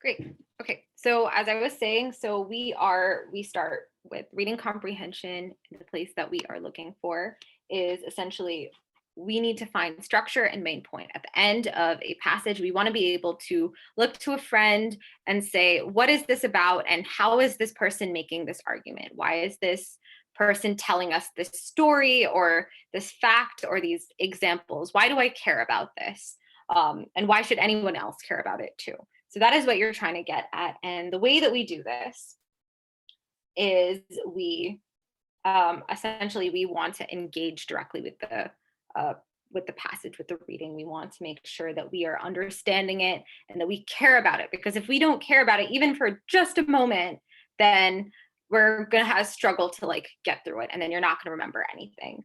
Great. Okay. So as I was saying, we start with reading comprehension. And the place that we are looking for is essentially we need to find structure and main point. At the end of a passage, we want to be able to look to a friend and say, what is this about? And how is this person making this argument? Why is this person telling us this story or this fact or these examples? Why do I care about this? And why should anyone else care about it too? So that is what you're trying to get at. And the way that we do this is we essentially we want to engage directly with the passage, with the reading. We want to make sure that we are understanding it and that we care about it. Because if we don't care about it, even for just a moment, then we're gonna have struggle to like get through it, and then you're not gonna remember anything.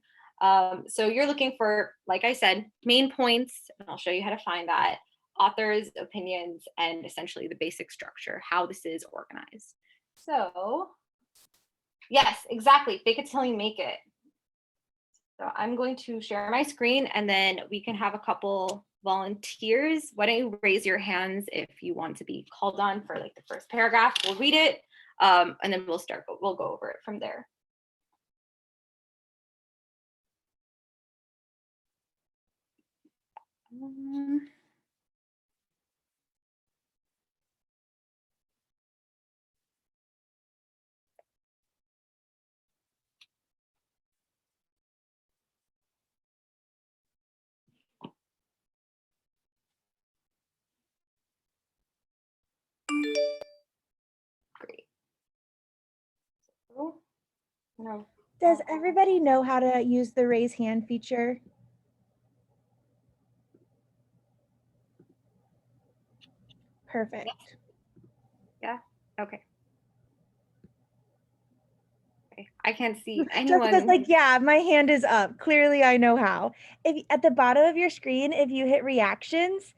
So you're looking for, like I said, main points, and I'll show you how to find that, authors, opinions, and essentially the basic structure, how this is organized. So yes, exactly. Fake it till you make it. So I'm going to share my screen and then we can have a couple volunteers. Why don't you raise your hands if you want to be called on for like the first paragraph. We'll read it and then we'll go over it from there. Great. So, no. Does everybody know how to use the raise hand feature? Perfect. Yeah. Okay. I can't see anyone. Jessica's like, yeah, my hand is up. Clearly, I know how. If at the bottom of your screen, if you hit reactions,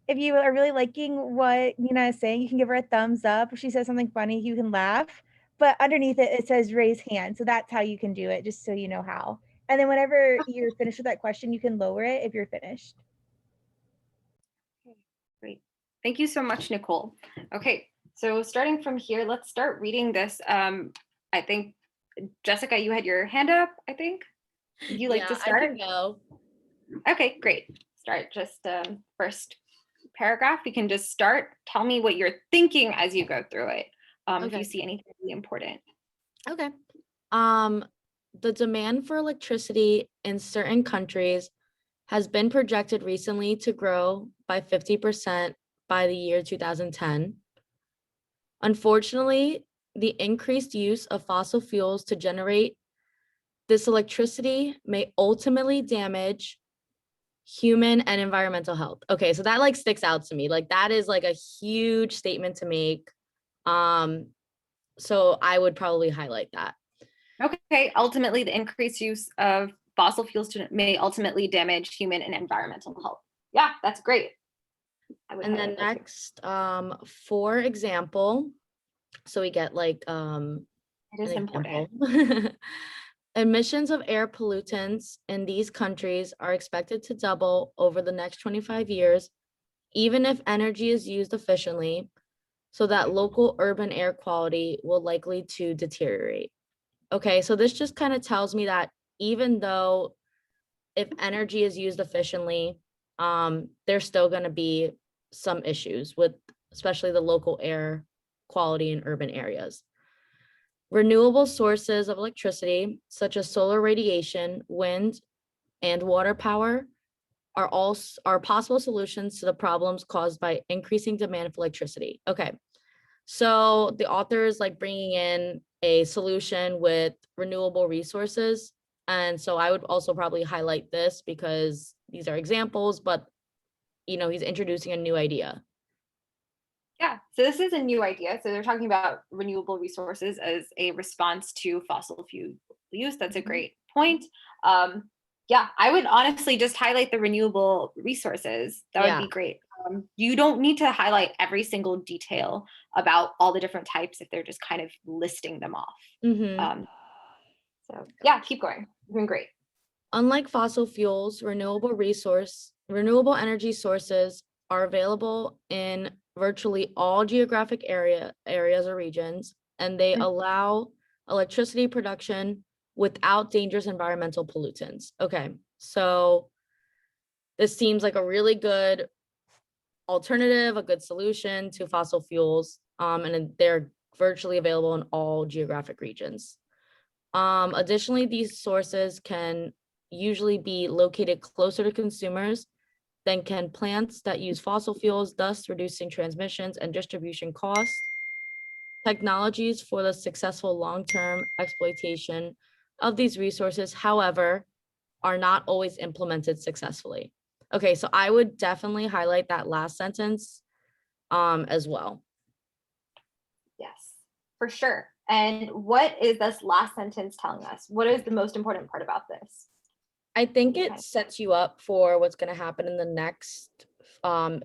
if you are really liking what Nina is saying, you can give her a thumbs up. If she says something funny, you can laugh. But underneath it, it says raise hand. So that's how you can do it, just so you know how. And then whenever you're finished with that question, you can lower it if you're finished. Okay, great. Thank you so much, Nicole. Okay, so starting from here, let's start reading this. I think, Jessica, you had your hand up, I think. Would you like to start? I can go. Okay, great. Start just first paragraph. We can just start. Tell me what you're thinking as you go through it. If you see anything really important. Okay. The demand for electricity in certain countries has been projected recently to grow by 50% by the year 2010. Unfortunately, the increased use of fossil fuels to generate this electricity may ultimately damage human and environmental health. Okay, so that like sticks out to me. Like that is like a huge statement to make. So I would probably highlight that. Okay, ultimately the increased use of fossil fuels may ultimately damage human and environmental health. Yeah, that's great. And then next, for example, so we get like it is important. Emissions of air pollutants in these countries are expected to double over the next 25 years, even if energy is used efficiently, so that local urban air quality will likely to deteriorate. Okay, so this just kind of tells me that even though if energy is used efficiently, there's still going to be some issues with especially the local air quality in urban areas. Renewable sources of electricity, such as solar radiation, wind, and water power, are possible solutions to the problems caused by increasing demand for electricity. Okay, so the author is like bringing in a solution with renewable resources. And so I would also probably highlight this because these are examples, but you know, he's introducing a new idea. Yeah, so this is a new idea. So they're talking about renewable resources as a response to fossil fuel use. That's a great point. Yeah, I would honestly just highlight the renewable resources. That would be great. You don't need to highlight every single detail about all the different types if they're just kind of listing them off. So yeah, keep going. You're doing great. Unlike fossil fuels, renewable energy sources are available in virtually all geographic areas or regions, and they allow electricity production without dangerous environmental pollutants. Okay, so this seems like a really good alternative, a good solution to fossil fuels, and they're virtually available in all geographic regions. Additionally, these sources can usually be located closer to consumers than can plants that use fossil fuels, thus reducing transmissions and distribution costs. Technologies for the successful long-term exploitation of these resources, however, are not always implemented successfully. Okay, so I would definitely highlight that last sentence as well. Yes, for sure. And what is this last sentence telling us? What is the most important part about this? I think it sets you up for what's going to happen in the next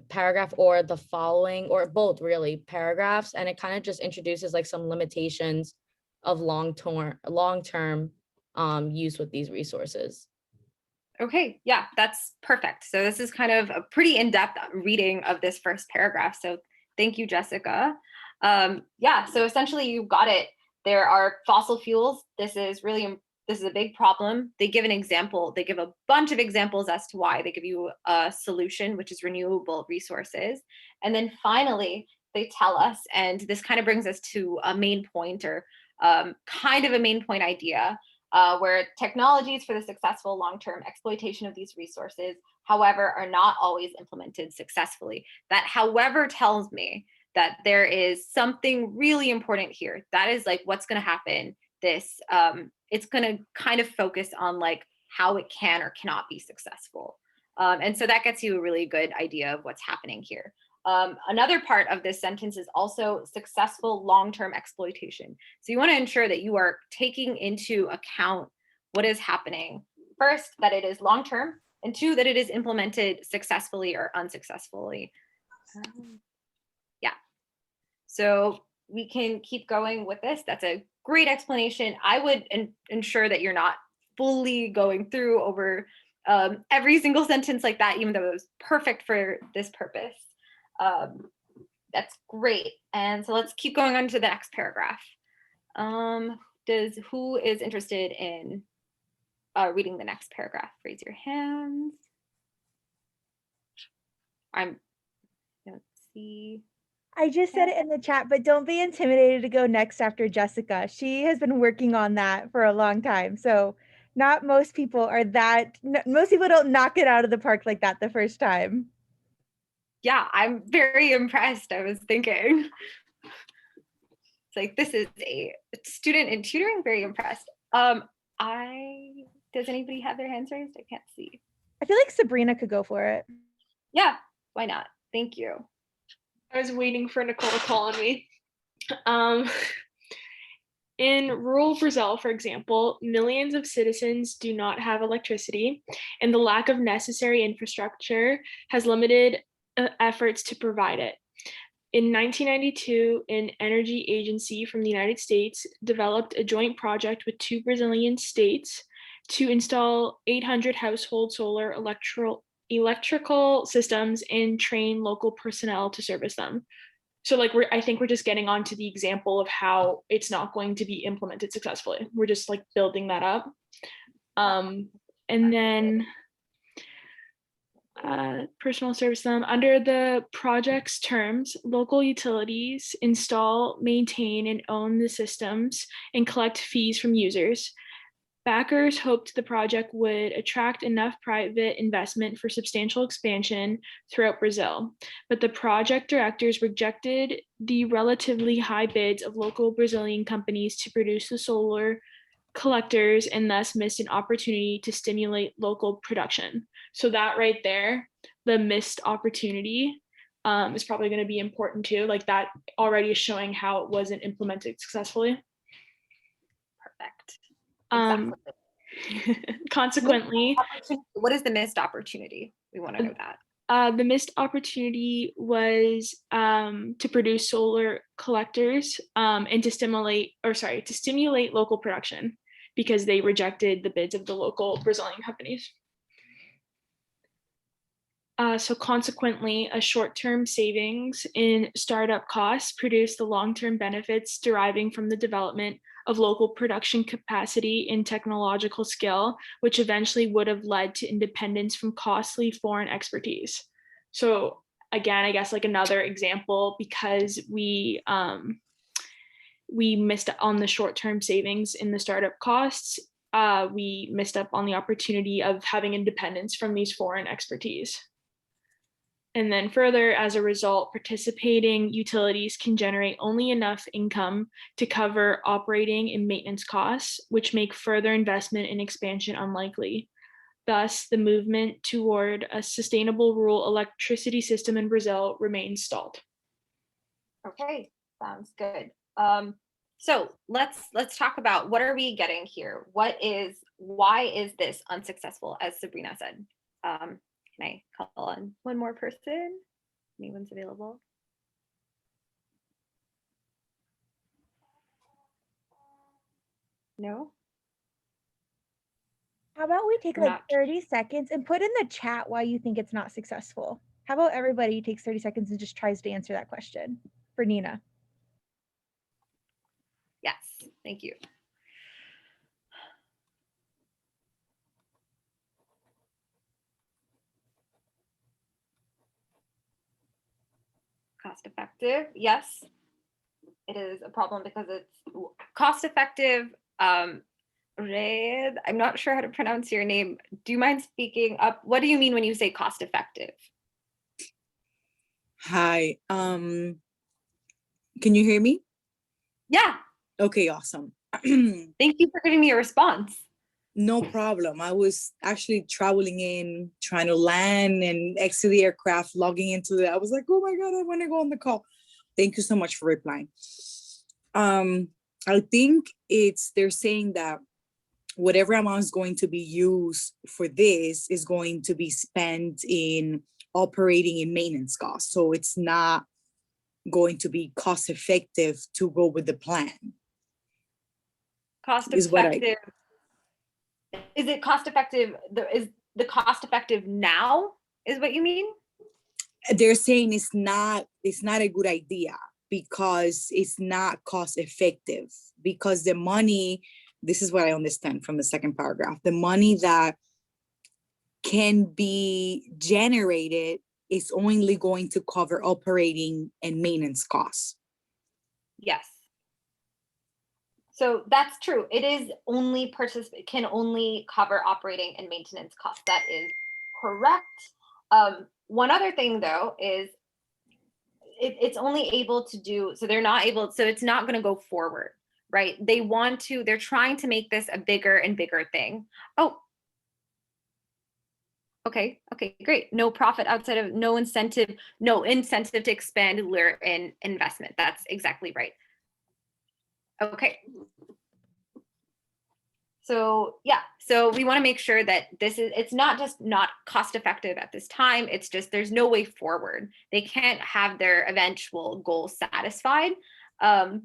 paragraph or the following, or both really paragraphs, and it kind of just introduces like some limitations of long-term use with these resources. Okay, yeah, that's perfect. So this is kind of a pretty in-depth reading of this first paragraph. So thank you, Jessica. Yeah, so essentially you got it. There are fossil fuels. This is a big problem. They give an example. They give a bunch of examples as to why. They give you a solution, which is renewable resources. And then finally, they tell us, and this kind of brings us to a main point, or kind of a main point idea, where technologies for the successful long-term exploitation of these resources, however, are not always implemented successfully. That, however, tells me that there is something really important here. That is like what's going to happen. It's going to kind of focus on like how it can or cannot be successful. And so that gets you a really good idea of what's happening here. Another part of this sentence is also successful long-term exploitation. So you want to ensure that you are taking into account what is happening. First, that it is long-term, and two, that it is implemented successfully or unsuccessfully. Yeah. So we can keep going with this. That's a great explanation. I would ensure that you're not fully going through over every single sentence like that, even though it was perfect for this purpose. That's great. And so let's keep going on to the next paragraph. Who is interested in reading the next paragraph? Raise your hands. Let's see. I just said it in the chat, but don't be intimidated to go next after Jessica. She has been working on that for a long time. So not most people are most people don't knock it out of the park like that the first time. Yeah, I'm very impressed. I was thinking, it's like, this is a student in tutoring, very impressed. Does anybody have their hands raised? I can't see. I feel like Sabrina could go for it. Yeah, why not? Thank you. I was waiting for Nicole to call on me. In rural Brazil, for example, millions of citizens do not have electricity, and the lack of necessary infrastructure has limited efforts to provide it. In 1992, an energy agency from the United States developed a joint project with 2 Brazilian states to install 800 household solar electrical systems and train local personnel to service them. So like I think we're just getting onto the example of how it's not going to be implemented successfully. We're just like building that up. And then personal service them. Under the project's terms, local utilities install, maintain, and own the systems and collect fees from users. Backers hoped the project would attract enough private investment for substantial expansion throughout Brazil, but the project directors rejected the relatively high bids of local Brazilian companies to produce the solar collectors and thus missed an opportunity to stimulate local production. So that right there, the missed opportunity is probably going to be important too. Like that already is showing how it wasn't implemented successfully. Perfect. Consequently, what is the missed opportunity? We want to know that. The missed opportunity was to produce solar collectors and to stimulate local production because they rejected the bids of the local Brazilian companies. So consequently, a short-term savings in startup costs produce the long-term benefits deriving from the development of local production capacity and technological skill, which eventually would have led to independence from costly foreign expertise. So again, I guess like another example, because we missed on the short-term savings in the startup costs, we missed up on the opportunity of having independence from these foreign expertise. And then further, as a result, participating utilities can generate only enough income to cover operating and maintenance costs, which make further investment and expansion unlikely. Thus, the movement toward a sustainable rural electricity system in Brazil remains stalled. Okay, sounds good. So let's talk about what are we getting here? Why is this unsuccessful, as Sabrina said? Can I call on one more person? Anyone's available? No? How about we take We're like not- 30 seconds and put in the chat why you think it's not successful? How about everybody takes 30 seconds and just tries to answer that question for Nina? Yes, thank you. Cost effective, yes. It is a problem because it's cost effective. Red, I'm not sure how to pronounce your name. Do you mind speaking up? What do you mean when you say cost effective? Hi, can you hear me? Yeah, Okay, awesome. thank you for giving me a response. No problem. I was actually traveling in, trying to land and exit the aircraft, logging into it. I was like, oh my God, I want to go on the call. Thank you so much for replying. I think they're saying that whatever amount is going to be used for this is going to be spent in operating and maintenance costs. So it's not going to be cost effective to go with the plan. Cost Is what effective. Is it cost effective? Is the cost effective now? Is what you mean? They're saying it's not a good idea because it's not cost effective, because the money, this is what I understand from the second paragraph, the money that can be generated is only going to cover operating and maintenance costs. Yes. So that's true. It is only can only cover operating and maintenance costs. That is correct. One other thing though is it's only able to do, so they're not able, so it's not going to go forward, right? They're trying to make this a bigger and bigger thing. Oh, okay, great. No profit outside of, no incentive to expand lure in investment. That's exactly right. Okay. So yeah, so we want to make sure that it's not just not cost effective at this time, it's just there's no way forward. They can't have their eventual goal satisfied. Yeah,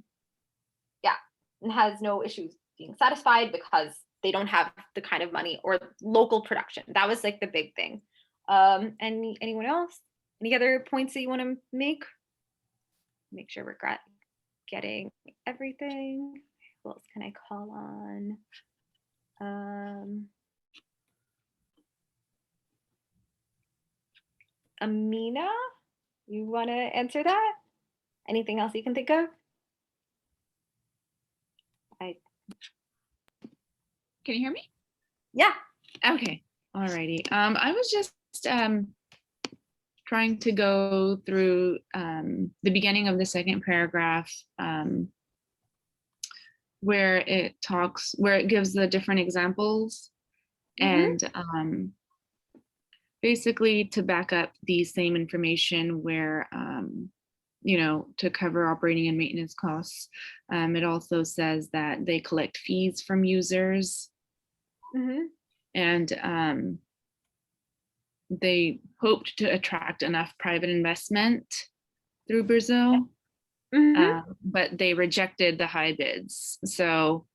and has no issues being satisfied because they don't have the kind of money or local production. That was like the big thing. Anyone else? Any other points that you want to make? Make sure we're getting everything. Who else can I call on? Amina, you want to answer that? Anything else you can think of? Can you hear me? Yeah. Okay. Alrighty. I was just trying to go through the beginning of the second paragraph, where it gives the different examples, and basically to back up the same information where to cover operating and maintenance costs. It also says that they collect fees from users, and they hoped to attract enough private investment through Brazil, but they rejected the high bids. So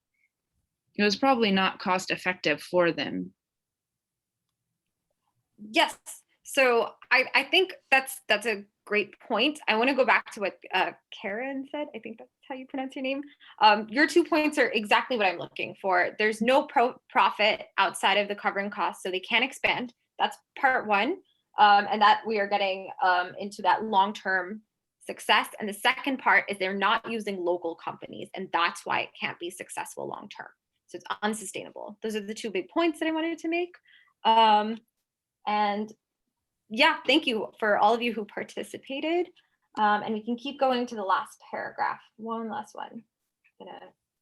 it was probably not cost effective for them. Yes. So I think that's a great point. I want to go back to what Karen said. I think that's how you pronounce your name. Your 2 points are exactly what I'm looking for. There's no profit outside of the covering costs, so they can't expand. That's part one, and that we are getting into that long-term success. And the second part is they're not using local companies, and that's why it can't be successful long-term. So it's unsustainable. Those are the 2 big points that I wanted to make. And yeah, thank you for all of you who participated. And we can keep going to the last paragraph. One last one. I'm gonna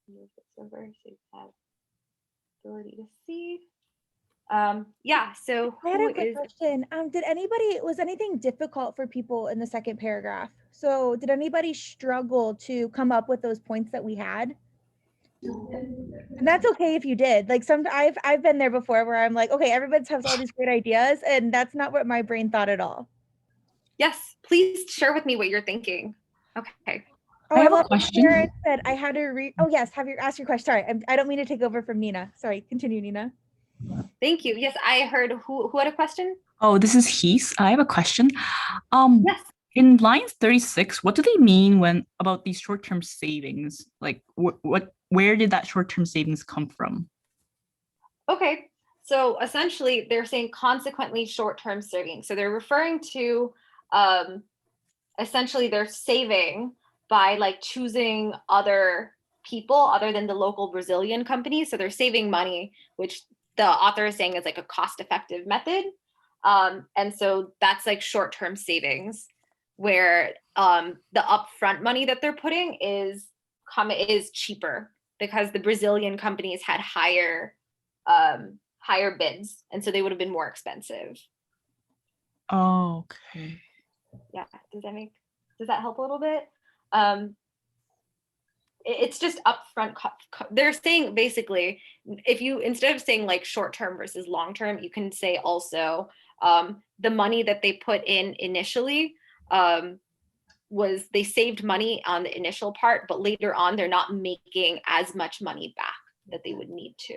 move this over so you have ability to see. Yeah, so I had who a quick is, question. Was anything difficult for people in the second paragraph? So did anybody struggle to come up with those points that we had? And that's okay if you did. Like I've been there before where I'm like, okay, everybody has all these great ideas, and that's not what my brain thought at all. yes, please share with me what you're thinking. Okay. Oh, I I have a love what question. Karen said. I had to read. Oh yes, ask your question. Sorry, I don't mean to take over from Nina. Sorry, continue, Nina. Thank you. Yes, I heard who had a question? Oh, this is Heath. I have a question. Yes. In line 36, what do they mean when about these short-term savings? Like where did that short-term savings come from? Okay, so essentially they're saying consequently short-term savings. So they're referring to essentially they're saving by like choosing other people other than the local Brazilian companies. So they're saving money, which the author is saying is like a cost-effective method. And so that's like short-term savings where the upfront money that they're putting is cheaper because the Brazilian companies had higher bids, and so they would have been more expensive. Oh, okay. Yeah, does that help a little bit? It's just upfront. They're saying basically, if you instead of saying like short term versus long term, you can say also the money that they put in initially was they saved money on the initial part, but later on they're not making as much money back that they would need to,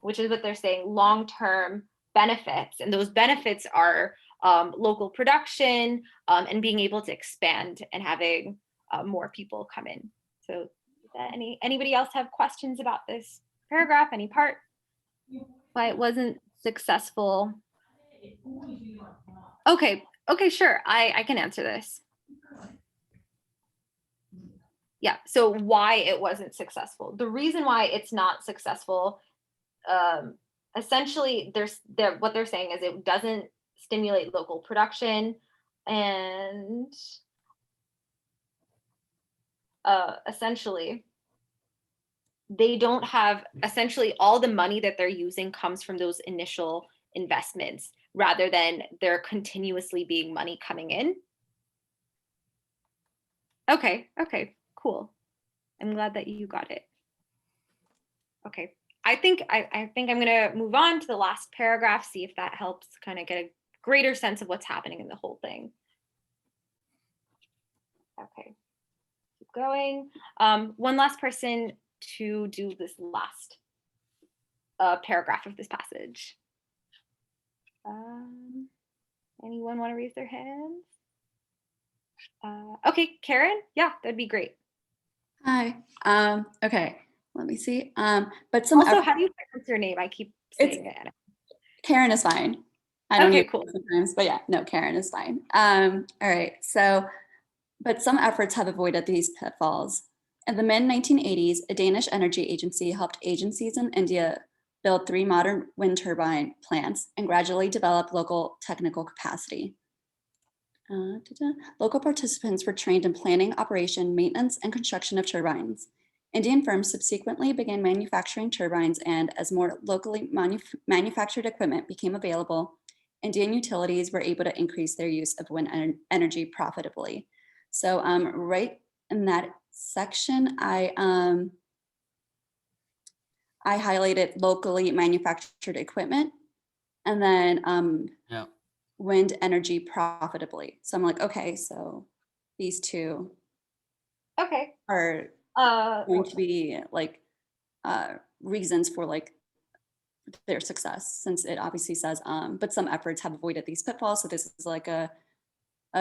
which is what they're saying long-term benefits. And those benefits are local production and being able to expand and having more people come in. So anybody else have questions about this paragraph, any part? Why it wasn't successful? Okay, sure, I can answer this. Yeah, so why it wasn't successful. The reason why it's not successful, essentially what they're saying is it doesn't stimulate local production, and essentially they don't have, essentially all the money that they're using comes from those initial investments rather than there continuously being money coming in. Okay, cool. I'm glad that you got it. Okay, I think I'm gonna move on to the last paragraph, see if that helps kind of get a greater sense of what's happening in the whole thing. Okay, keep going. One last person to do this last paragraph of this passage. Anyone want to raise their hands? Okay, Karen, yeah, that'd be great. Hi. Okay, let me see. But some Also, how do you pronounce your name? I keep saying it. Karen is fine. I don't Okay, know cool. sometimes, but yeah, no, Karen is fine. All right. So, but some efforts have avoided these pitfalls. In the mid-1980s, a Danish energy agency helped agencies in India build 3 modern wind turbine plants and gradually develop local technical capacity. Local participants were trained in planning, operation, maintenance, and construction of turbines. Indian firms subsequently began manufacturing turbines, and as more locally manufactured equipment became available, Indian utilities were able to increase their use of wind energy profitably. So right in that section, I highlighted locally manufactured equipment, and then wind energy profitably. So I'm like, okay, so these two are going to be like reasons for like their success, since it obviously says, but some efforts have avoided these pitfalls. So this is like a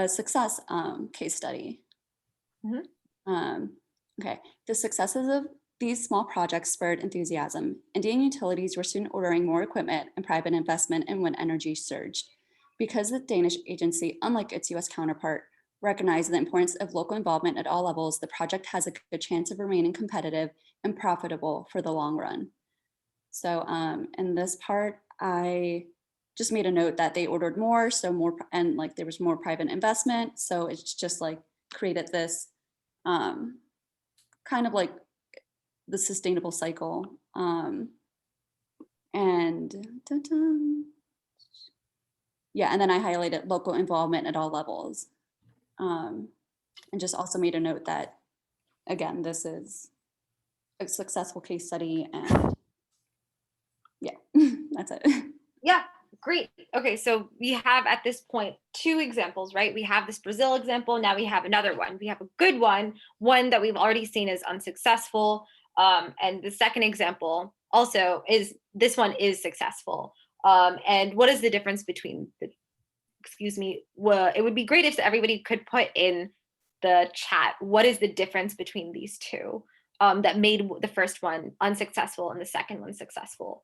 success case study. Okay, the successes of these small projects spurred enthusiasm. Indian utilities were soon ordering more equipment, and private investment in wind energy surged. Because the Danish agency, unlike its US counterpart, recognized the importance of local involvement at all levels, the project has a good chance of remaining competitive and profitable for the long run. So in this part, I just made a note that they ordered more, so more, and like there was more private investment. So it's just like created this kind of like the sustainable cycle. Yeah, and then I highlighted local involvement at all levels. And just also made a note that, again, this is a successful case study, and yeah, that's it. Yeah, great. Okay, so we have at this point 2 examples, right? We have this Brazil example, now we have another one. We have a good one that we've already seen is unsuccessful. And the second example also is, this one is successful. And what is the difference between the, excuse me, well, it would be great if everybody could put in the chat, what is the difference between these 2 that made the first one unsuccessful and the second one successful?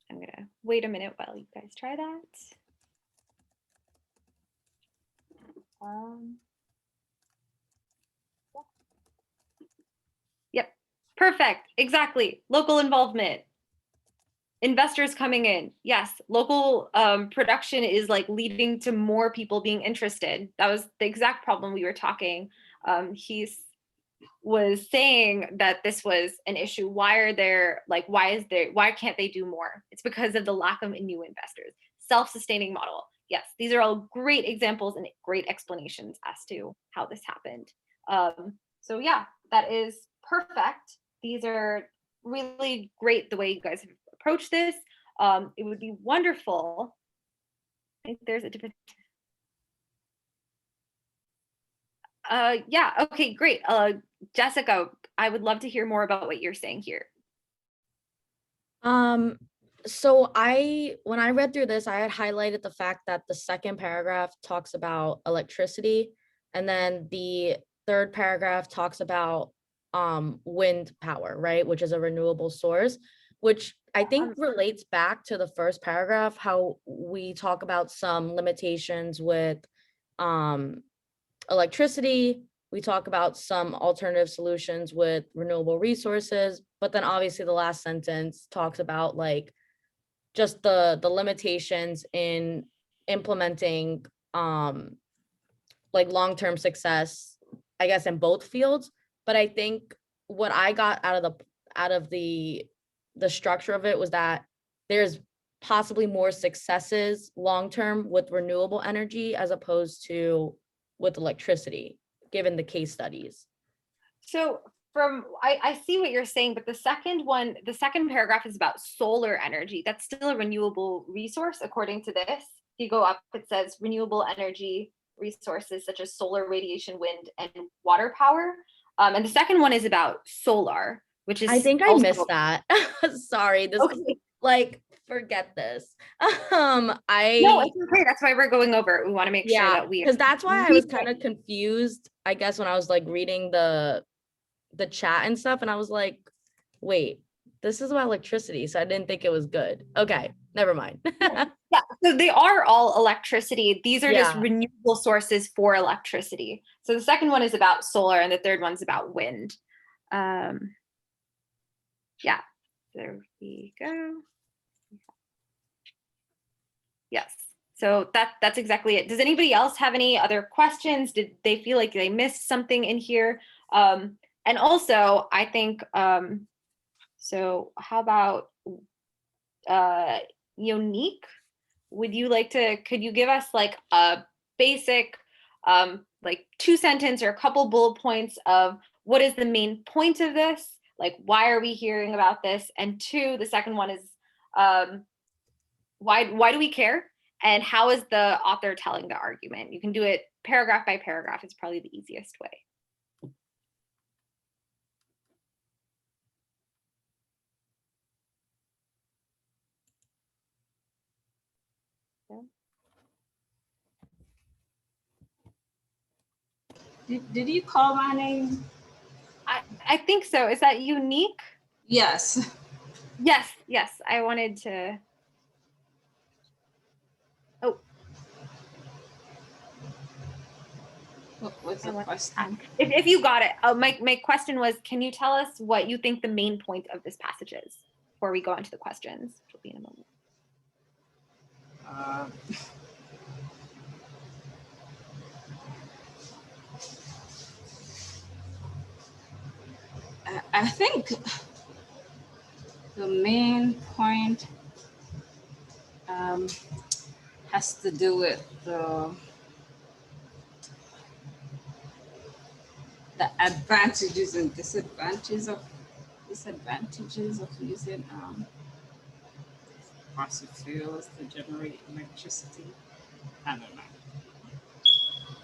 I'm gonna wait a minute while you guys try that. Yep, perfect, exactly. Local involvement. Investors coming in. Yes, local production is like leading to more people being interested. That was the exact problem we were talking. He was saying that this was an issue. Why can't they do more? It's because of the lack of new investors. Self-sustaining model. Yes, these are all great examples and great explanations as to how this happened. So yeah, that is perfect. These are really great the way you guys have approached this. It would be wonderful. I think there's a different. Yeah, okay, great. Jessica, I would love to hear more about what you're saying here. So when I read through this, I had highlighted the fact that the second paragraph talks about electricity, and then the third paragraph talks about wind power, right, which is a renewable source, which I think relates back to the first paragraph, how we talk about some limitations with electricity. We talk about some alternative solutions with renewable resources, but then obviously the last sentence talks about like just the limitations in implementing like long-term success, I guess, in both fields. But I think what I got out of the structure of it was that there's possibly more successes long-term with renewable energy as opposed to with electricity, given the case studies. So I see what you're saying, but the second paragraph is about solar energy. That's still a renewable resource according to this. If you go up, it says renewable energy resources such as solar, radiation, wind, and water power. And the second one is about solar, which is I think I missed that. Sorry, this okay. is like, forget this. No, it's okay. That's why we're going over it. We want to make sure that because that's why I was kind of confused, I guess, when I was like reading the chat and stuff, and I was like, wait, this is about electricity, so I didn't think it was good. Okay, never mind. Yeah, so they are all electricity. These are just renewable sources for electricity. So the second one is about solar and the third one's about wind. Yeah, there we go. Yes, so that's exactly it. Does anybody else have any other questions? Did they feel like they missed something in here? And also, I think, so how about Unique? Could you give us like a basic, like 2-sentence or a couple bullet points of what is the main point of this? Like, why are we hearing about this? And 2, the second one is, why do we care? And how is the author telling the argument? You can do it paragraph by paragraph. It's probably the easiest way. Did you call my name? I think so. Is that unique? Yes. Yes. I wanted to. Oh, What was the I want- question? if you got it, my question was, can you tell us what you think the main point of this passage is before we go on to the questions, which will be in a moment. I think the main point has to do with the advantages and disadvantages of using fossil fuels to generate electricity. I don't know.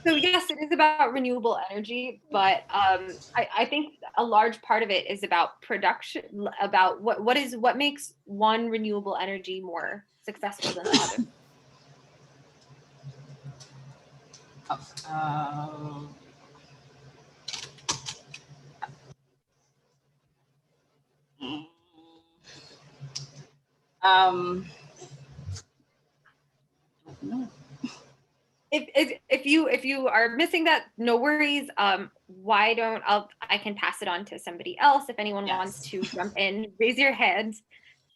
So yes, it is about renewable energy, but I think a large part of it is about production, about what makes one renewable energy more successful than the other. No. If you are missing that, no worries. Why don't I can pass it on to somebody else if anyone wants to jump in. Raise your hand.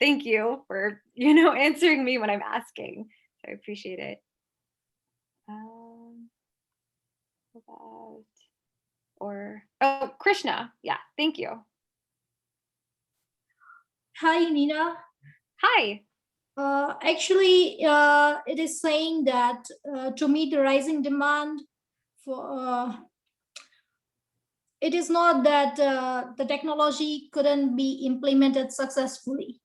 Thank you for answering me when I'm asking. I appreciate it. Krishna. Yeah, thank you. Hi, Nina. Hi. Actually, it is saying that to meet the rising demand for, it is not that the technology couldn't be implemented successfully.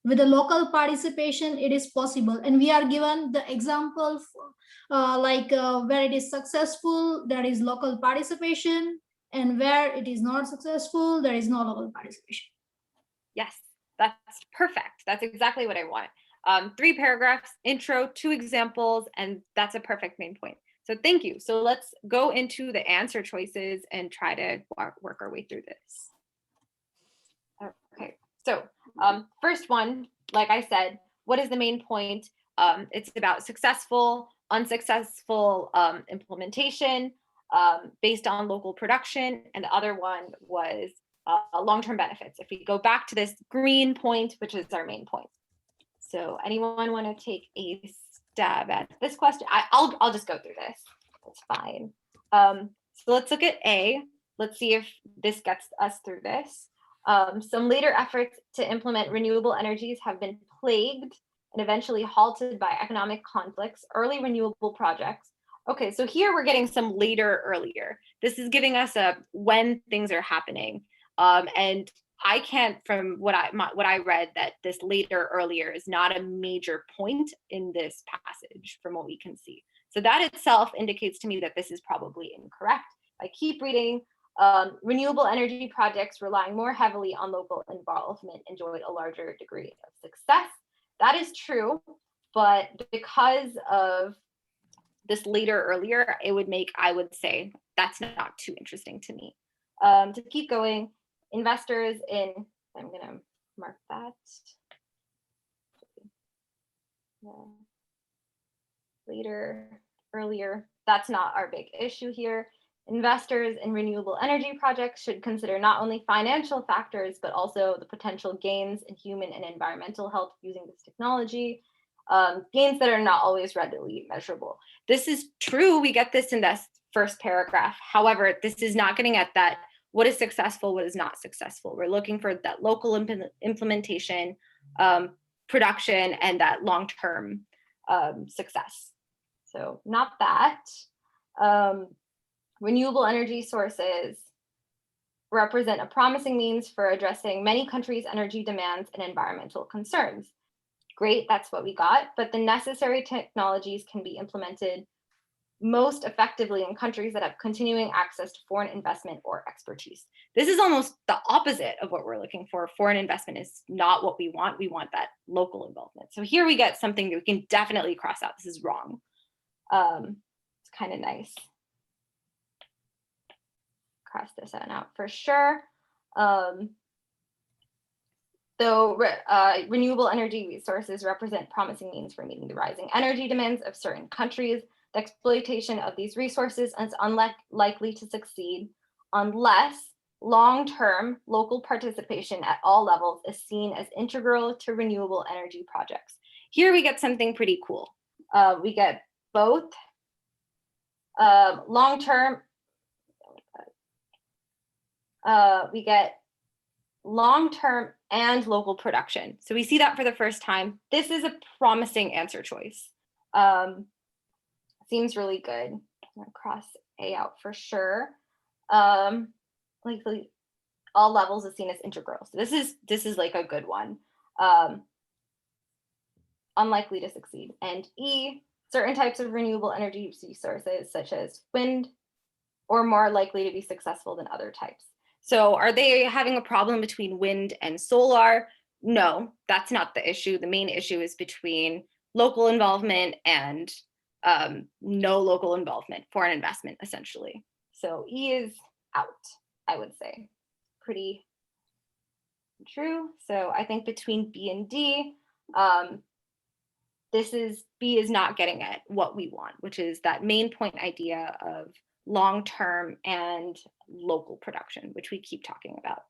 With the local participation, it is possible. And we are given the example where it is successful, there is local participation, and where it is not successful, there is no local participation. Yes, that's perfect. That's exactly what I want. 3 paragraphs, intro, 2 examples, and that's a perfect main point. So thank you. So let's go into the answer choices and try to work our way through this. Okay, so first one, like I said, what is the main point? It's about successful, unsuccessful implementation based on local production, and the other one was long-term benefits. If we go back to this green point, which is our main point. So anyone want to take a stab at this question? I'll just go through this. That's fine. So let's look at A. Let's see if this gets us through this. Some later efforts to implement renewable energies have been plagued and eventually halted by economic conflicts. Early renewable projects. Okay, so here we're getting some later, earlier. This is giving us a when things are happening. And I can't, from what I read, that this later, earlier is not a major point in this passage from what we can see. So that itself indicates to me that this is probably incorrect. I keep reading. Renewable energy projects relying more heavily on local involvement enjoyed a larger degree of success. That is true, but because of this later, earlier, it would make, I would say, that's not too interesting to me. To keep going, investors in, I'm gonna mark that. Later, earlier, that's not our big issue here. Investors in renewable energy projects should consider not only financial factors, but also the potential gains in human and environmental health using this technology, gains that are not always readily measurable. This is true, we get this in this first paragraph. However, this is not getting at that, what is successful, what is not successful. We're looking for that local implementation, production, and that long-term success. So not that. Renewable energy sources represent a promising means for addressing many countries' energy demands and environmental concerns. Great, that's what we got, but the necessary technologies can be implemented most effectively in countries that have continuing access to foreign investment or expertise. This is almost the opposite of what we're looking for. Foreign investment is not what we want. We want that local involvement. So here we get something that we can definitely cross out. This is wrong. It's kind of nice. Cross this one out for sure. Though renewable energy resources represent promising means for meeting the rising energy demands of certain countries, the exploitation of these resources is unlikely to succeed unless long-term local participation at all levels is seen as integral to renewable energy projects. Here we get something pretty cool. We get both long-term, we get long-term and local production. So we see that for the first time. This is a promising answer choice. Seems really good. I'm gonna cross A out for sure. Likely all levels is seen as integral. So this is like a good one. Unlikely to succeed. And E, certain types of renewable energy resources such as wind are more likely to be successful than other types. So are they having a problem between wind and solar? No, that's not the issue. The main issue is between local involvement and no local involvement, foreign investment, essentially. So E is out, I would say. Pretty true. So I think between B and D, B is not getting at what we want, which is that main point idea of long-term and local production, which we keep talking about.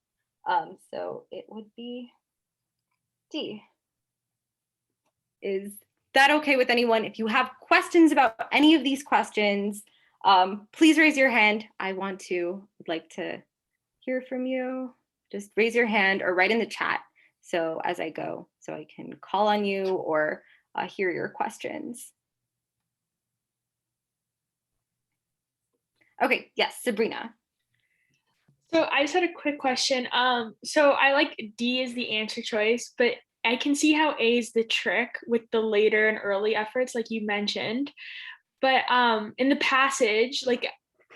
So it would be D. Is that okay with anyone? If you have questions about any of these questions, please raise your hand. I would like to hear from you. Just raise your hand or write in the chat so as I go, so I can call on you or hear your questions. Okay, yes, Sabrina. So I just had a quick question. So I like D is the answer choice, but I can see how A is the trick with the later and early efforts, like you mentioned. But in the passage, like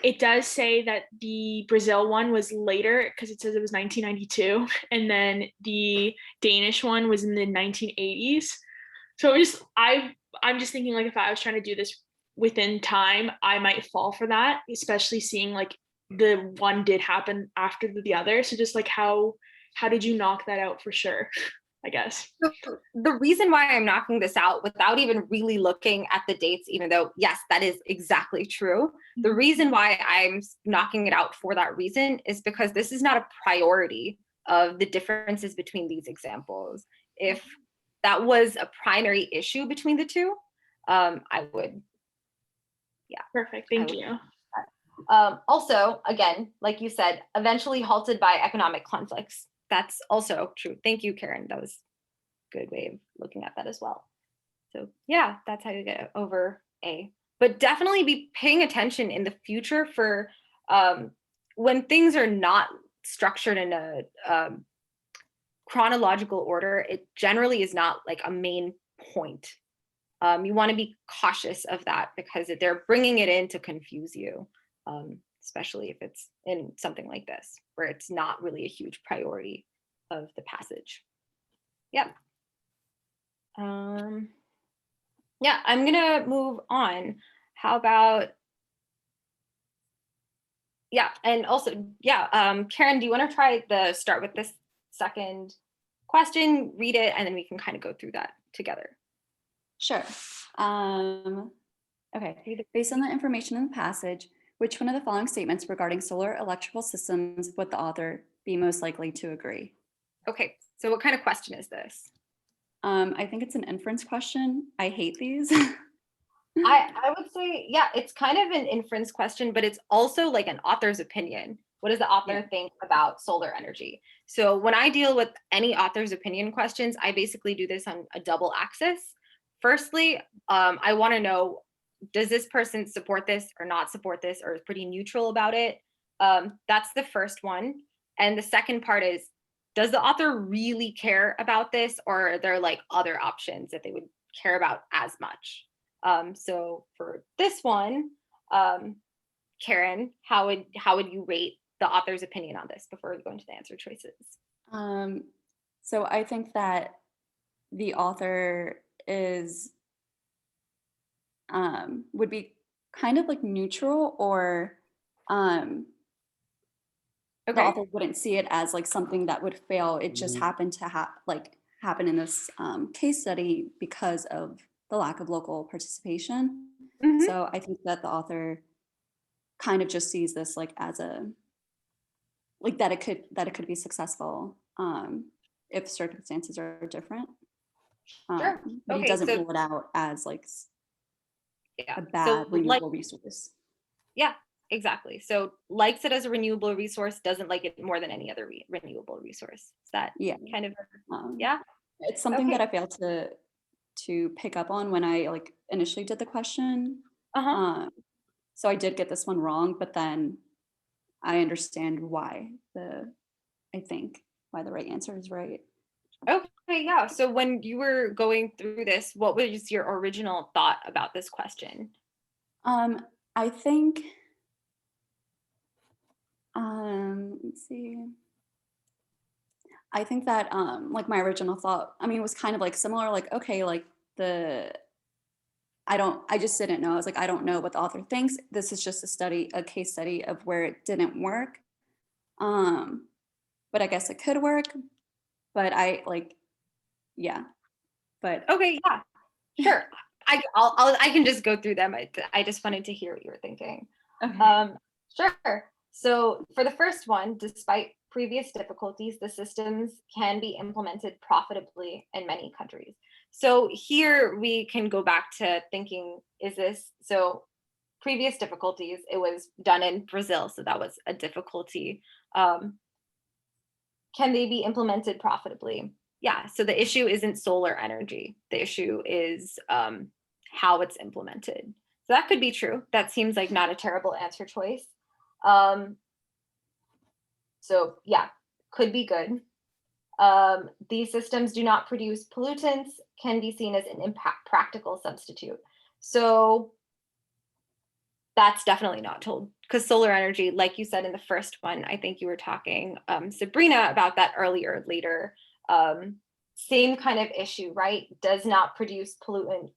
it does say that the Brazil one was later because it says it was 1992, and then the Danish one was in the 1980s. So I'm just thinking, like, if I was trying to do this within time, I might fall for that, especially seeing like the one did happen after the other. So just like how did you knock that out for sure? I guess. So the reason why I'm knocking this out without even really looking at the dates, even though, yes, that is exactly true. The reason why I'm knocking it out for that reason is because this is not a priority of the differences between these examples. If that was a primary issue between the two, I would, yeah. Perfect, thank you. Also, again, like you said, eventually halted by economic conflicts. That's also true. Thank you, Karen. That was a good way of looking at that as well. So yeah, that's how you get over A. But definitely be paying attention in the future for when things are not structured in a chronological order, it generally is not like a main point. You want to be cautious of that because they're bringing it in to confuse you. Especially if it's in something like this, where it's not really a huge priority of the passage. Yep. Yeah, I'm gonna move on. How about, yeah, and also, yeah, Karen, do you wanna start with this second question, read it, and then we can kind of go through that together. Sure. Okay, based on the information in the passage, which one of the following statements regarding solar electrical systems would the author be most likely to agree? Okay, so what kind of question is this? I think it's an inference question. I hate these. I would say, yeah, it's kind of an inference question, but it's also like an author's opinion. What does the author think about solar energy? So when I deal with any author's opinion questions, I basically do this on a double axis. Firstly, I want to know, does this person support this or not support this, or is pretty neutral about it? That's the first one. And the second part is, does the author really care about this, or are there like other options that they would care about as much? So for this one, Karen, how would you rate the author's opinion on this before we go into the answer choices? So I think that the author is would be kind of like neutral, or the Okay. author wouldn't see it as like something that would fail. It just happened to happen in this case study because of the lack of local participation. Mhm. So I think that the author kind of just sees this like as a like that it could be successful if circumstances are different. Sure. But he Okay, doesn't so rule it out as like yeah, a so bad like, renewable resource. yeah, exactly. So likes it as a renewable resource, doesn't like it more than any other renewable resource. Is that Yeah. kind of, Um, yeah? It's something that Okay. I failed to pick up on when I like initially did the question. Uh-huh. So I did get this one wrong, but then I understand why why the right answer is right. Okay, yeah. So when you were going through this, what was your original thought about this question? I think let's see. I think that like my original thought, I mean, it was kind of like similar, like, okay, like I just didn't know. I was like, I don't know what the author thinks. This is just a case study of where it didn't work. But I guess it could work. But yeah. But Okay, yeah, sure. I can just go through them. I just wanted to hear what you were thinking. okay. Sure. So for the first one, despite previous difficulties, the systems can be implemented profitably in many countries. So here we can go back to thinking, so previous difficulties, it was done in Brazil, so that was a difficulty. Can they be implemented profitably? Yeah, so the issue isn't solar energy. The issue is how it's implemented. So that could be true. That seems like not a terrible answer choice. So yeah, could be good. These systems do not produce pollutants, can be seen as an practical substitute. So that's definitely not told, because solar energy, like you said in the first one, I think you were talking, Sabrina, about that earlier, later. Same kind of issue, right? Does not produce pollutant,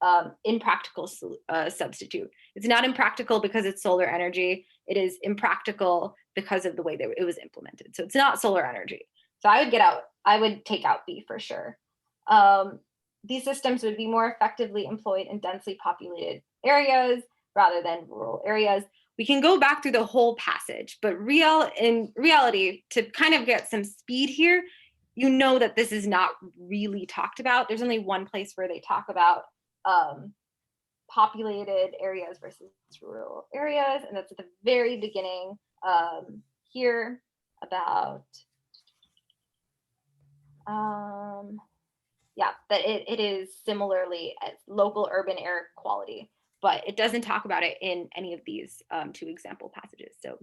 impractical substitute. It's not impractical because it's solar energy. It is impractical because of the way that it was implemented. So it's not solar energy. So I would take out B for sure. These systems would be more effectively employed in densely populated areas rather than rural areas. We can go back through the whole passage, but in reality, to kind of get some speed here, you know that this is not really talked about. There's only one place where they talk about populated areas versus rural areas, and that's at the very beginning here about, yeah, that it is similarly as local urban air quality, but it doesn't talk about it in any of these two example passages. So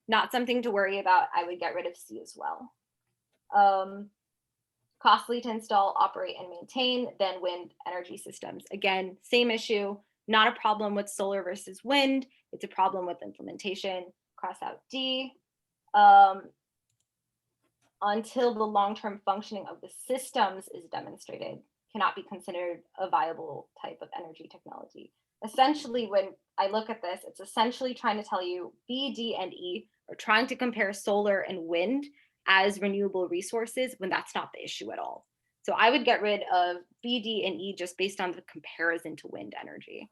not something to worry about. I would get rid of C as well. Costly to install, operate, and maintain than wind energy systems. Again, same issue, not a problem with solar versus wind. It's a problem with implementation. Cross out D. Until the long-term functioning of the systems is demonstrated, cannot be considered a viable type of energy technology. Essentially, when I look at this, it's essentially trying to tell you B, D, and E are trying to compare solar and wind as renewable resources when that's not the issue at all. So I would get rid of B, D, and E just based on the comparison to wind energy.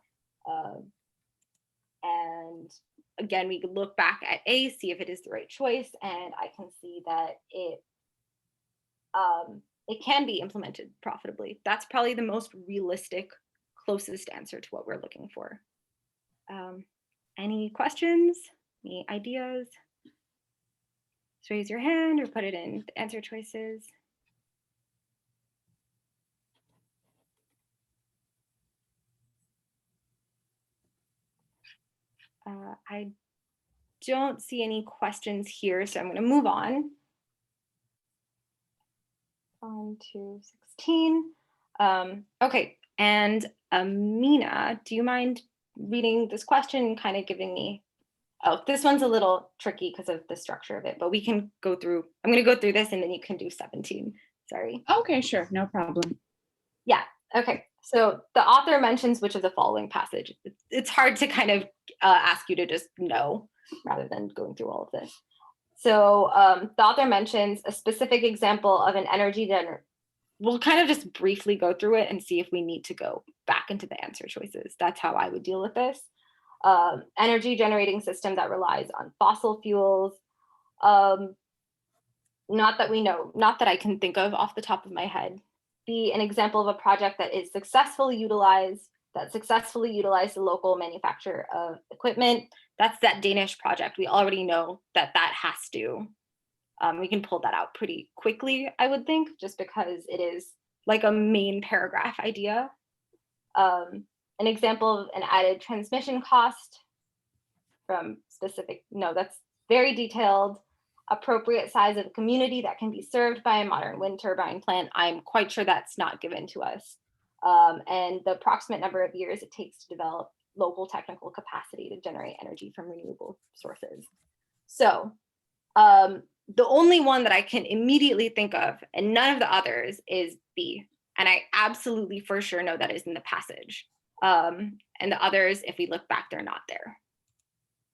And again, we could look back at A, see if it is the right choice, and I can see that it can be implemented profitably. That's probably the most realistic, closest answer to what we're looking for. Any questions? Any ideas? Just raise your hand or put it in the answer choices. I don't see any questions here, so I'm going to move on to 16. Okay, and Amina, do you mind reading this question, kind of giving me, oh, this one's a little tricky because of the structure of it, but we can go through, I'm going to go through this and then you can do 17. Sorry. Okay, sure, no problem. Yeah, okay. So the author mentions which of the following passage. It's hard to kind of ask you to just know rather than going through all of this. So the author mentions a specific example of an energy generator. We'll kind of just briefly go through it and see if we need to go back into the answer choices. That's how I would deal with this. Energy generating system that relies on fossil fuels. Not that we know, not that I can think of off the top of my head. Be an example of a project that is successfully utilized the local manufacturer of equipment. That's that Danish project. We already know that has to. We can pull that out pretty quickly, I would think, just because it is like a main paragraph idea. An example of an added transmission cost from specific, no, that's very detailed. Appropriate size of community that can be served by a modern wind turbine plant. I'm quite sure that's not given to us. And the approximate number of years it takes to develop local technical capacity to generate energy from renewable sources. So the only one that I can immediately think of, and none of the others, is B. And I absolutely for sure know that is in the passage. And the others, if we look back, they're not there.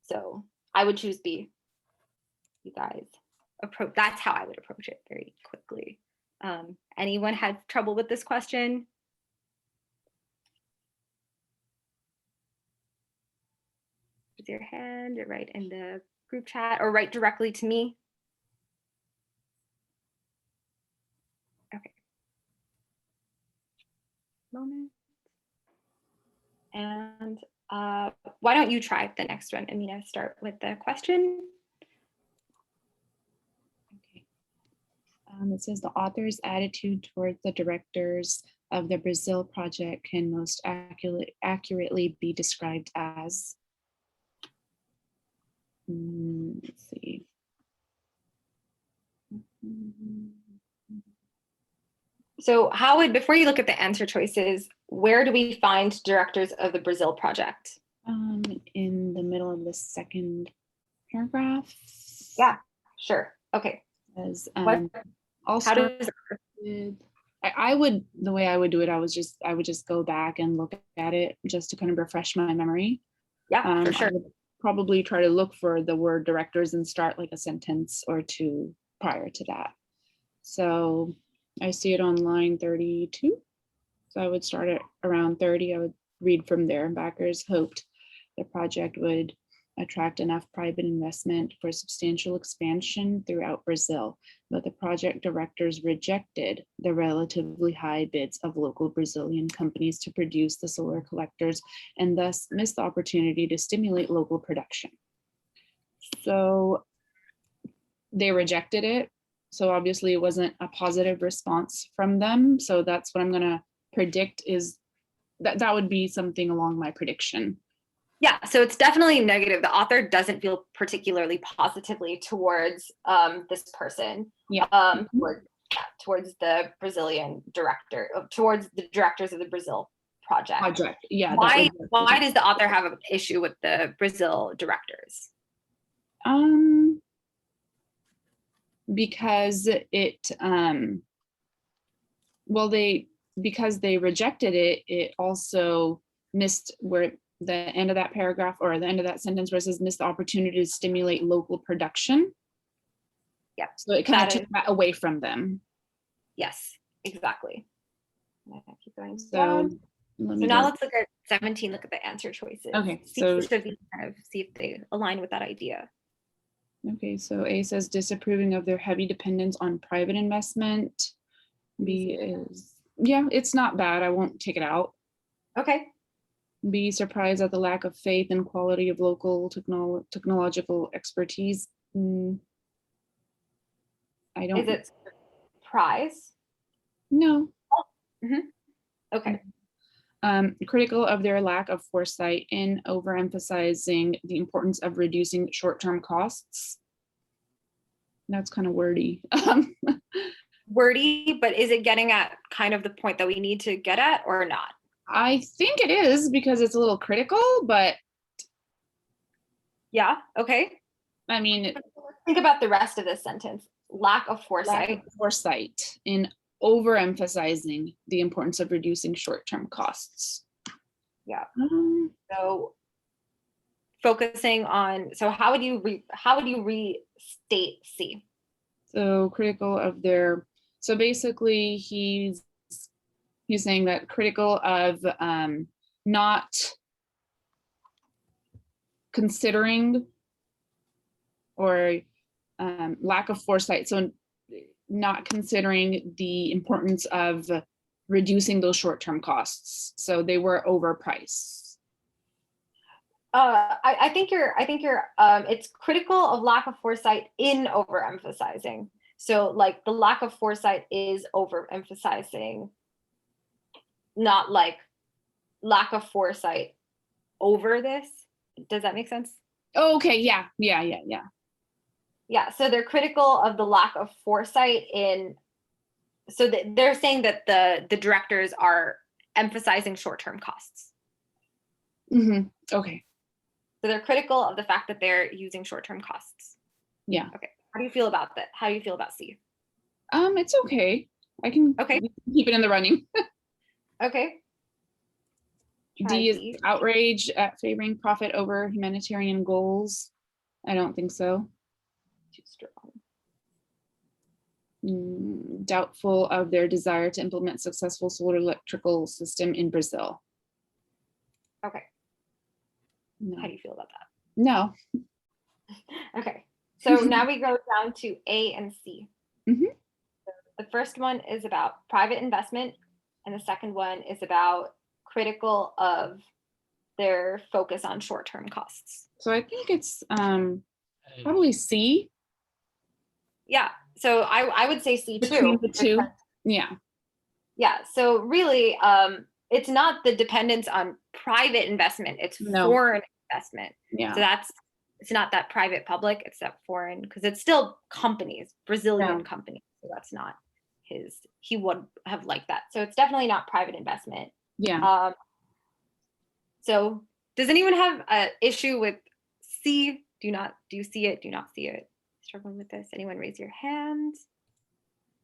So I would choose B. You guys approach, that's how I would approach it very quickly. Anyone had trouble with this question? Raise your hand or write in the group chat or write directly to me. Okay. Moment. And why don't you try the next one, Amina? Start with the question. It says the author's attitude towards the directors of the Brazil project can most accurately be described as, let's see. So how would, before you look at the answer choices, where do we find directors of the Brazil project? In the middle of the second paragraph. Yeah, sure. Okay. As, how does I would, the way I would do it, I would just go back and look at it just to kind of refresh my memory. Yeah, for sure. I would probably try to look for the word directors and start like a sentence or two prior to that. So I see it on line 32. So I would start at around 30. I would read from there. Backers hoped the project would attract enough private investment for substantial expansion throughout Brazil, but the project directors rejected the relatively high bids of local Brazilian companies to produce the solar collectors and thus missed the opportunity to stimulate local production. So they rejected it. So obviously it wasn't a positive response from them. So that's what I'm gonna predict is that would be something along my prediction. Yeah, so it's definitely negative. The author doesn't feel particularly positively towards this person. Yeah. Towards the Brazilian director, towards the directors of the Brazil project. Yeah. Why does the author have an issue with the Brazil directors? Because it because they rejected it, it also missed where the end of that paragraph or the end of that sentence where it says missed the opportunity to stimulate local production. Yeah. So it kind of took that away from them. Yes, exactly. Keep going. So now let's look at 17, look at the answer choices. Okay. See if they align with that idea. Okay, so A says disapproving of their heavy dependence on private investment. B is, yeah, it's not bad. I won't take it out. Okay. B, surprised at the lack of faith and quality of local technological expertise. I don't. Is it surprise? No. Okay. Critical of their lack of foresight in overemphasizing the importance of reducing short-term costs. That's kind of wordy. Wordy, but is it getting at kind of the point that we need to get at or not? I think it is because it's a little critical, but Yeah, okay. I mean, Think about the rest of this sentence. Lack of lack foresight. of foresight in overemphasizing the importance of reducing short-term costs. Yeah. Um, So focusing on, so how would you restate C? So critical of their, so basically he's saying that critical of not considering or lack of foresight. So not considering the importance of reducing those short-term costs. So they were overpriced. I think it's critical of lack of foresight in overemphasizing. So like the lack of foresight is overemphasizing, not like lack of foresight over this. Does that make sense? Oh, okay, yeah. Yeah, so they're critical of the lack of foresight in, so they're saying that the directors are emphasizing short-term costs. Okay, So they're critical of the fact that they're using short-term costs. yeah. Okay, how do you feel about that? How do you feel about C? It's okay. I can keep it in the running. Okay. Try D is D. outrage at favoring profit over humanitarian goals. I don't think so. Too strong. Doubtful of their desire to implement successful solar electrical system in Brazil. Okay, No. how do you feel about that? No. Okay, so now we go down to A and C. Mhm. The first one is about private investment, and the second one is about critical of their focus on short-term costs. So I think it's probably C. Yeah, so I would say C Between too. the two. Yeah. Yeah, so really, it's not the dependence on private investment, it's No. foreign investment. Yeah. So it's not that private public, it's that foreign, because it's still companies, Brazilian Yeah. companies. So that's not he would have liked that. So it's definitely not private investment. Yeah. So does anyone have an issue with C? Do you see it? Do you not see it? Struggling with this? Anyone raise your hand?